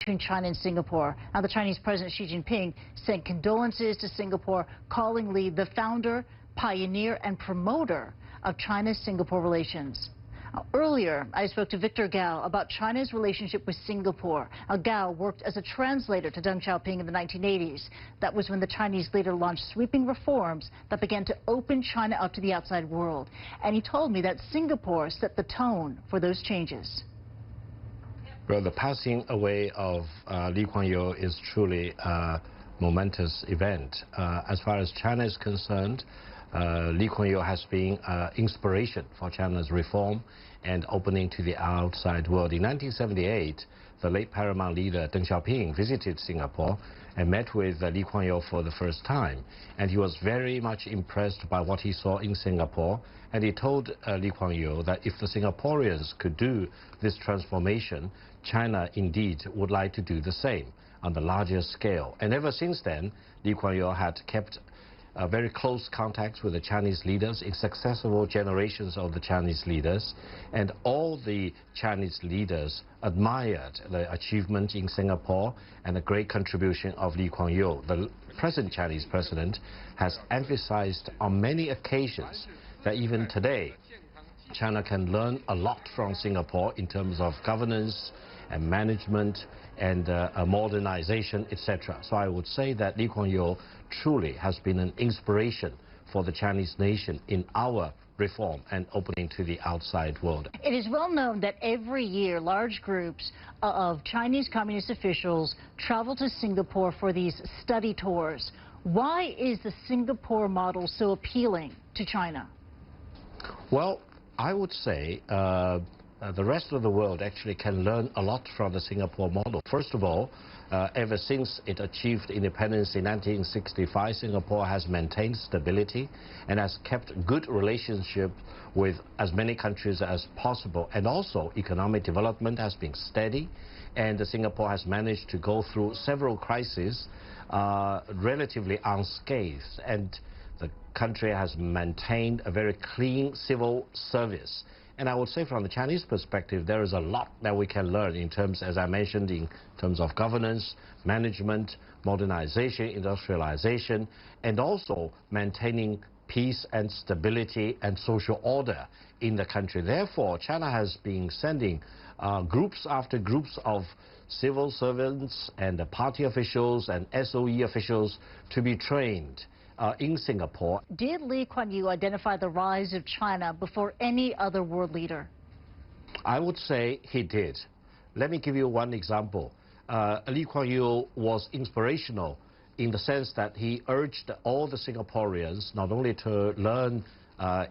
between China and Singapore. Now, the Chinese President Xi Jinping sent condolences to Singapore, calling Li the founder, pioneer, and promoter of China-Singapore relations. Earlier, I spoke to Victor Gao about China's relationship with Singapore. Gao worked as a translator to Deng Xiaoping in the 1980s. That was when the Chinese leader launched sweeping reforms that began to open China up to the outside world. And he told me that Singapore set the tone for those changes. Well, the passing away of Lee Kuan Yew is truly a momentous event. As far as China is concerned, Lee Kuan Yew has been inspiration for China's reform and opening to the outside world. In 1978, the late paramount leader Deng Xiaoping visited Singapore and met with Lee Kuan Yew for the first time. And he was very much impressed by what he saw in Singapore. And he told Lee Kuan Yew that if the Singaporeans could do this transformation, China indeed would like to do the same on the larger scale. And ever since then, Lee Kuan Yew had kept very close contacts with the Chinese leaders in successive generations of the Chinese leaders, and all the Chinese leaders admired the achievement in Singapore and the great contribution of Lee Kuan Yew. The present Chinese president has emphasized on many occasions that even today China can learn a lot from Singapore in terms of governance and management and modernization, etc. So I would say that Lee Kuan Yew truly has been an inspiration for the Chinese nation in our reform and opening to the outside world. It is well known that every year large groups of Chinese communist officials travel to Singapore for these study tours. Why is the Singapore model so appealing to China? Well, I would say the rest of the world actually can learn a lot from the Singapore model. First of all, ever since it achieved independence in 1965, Singapore has maintained stability and has kept good relationship with as many countries as possible. And also, economic development has been steady, and Singapore has managed to go through several crises relatively unscathed. And the country has maintained a very clean civil service. And I would say from the Chinese perspective, there is a lot that we can learn in terms, as I mentioned, in terms of governance, management, modernization, industrialization, and also maintaining peace and stability and social order in the country. Therefore, China has been sending groups after groups of civil servants and party officials and SOE officials to be trained in Singapore. Did Lee Kuan Yew identify the rise of China before any other world leader? I would say he did. Let me give you one example. Lee Kuan Yew was inspirational in the sense that he urged all the Singaporeans not only to learn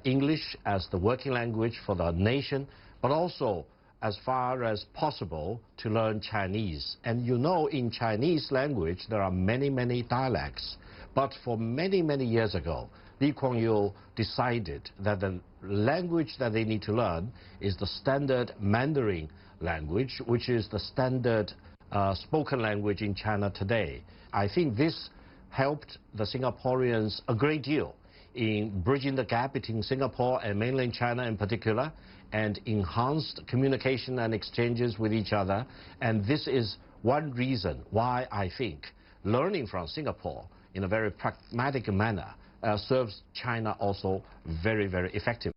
English as the working language for the nation, but also as far as possible to learn Chinese. And you know, in Chinese language there are many, many dialects. But for many, many years ago, Lee Kuan Yew decided that the language that they need to learn is the standard Mandarin language, which is the standard spoken language in China today. I think this helped the Singaporeans a great deal in bridging the gap between Singapore and mainland China in particular, and enhanced communication and exchanges with each other. And this is one reason why I think learning from Singapore in a very pragmatic manner serves China also very, very effectively.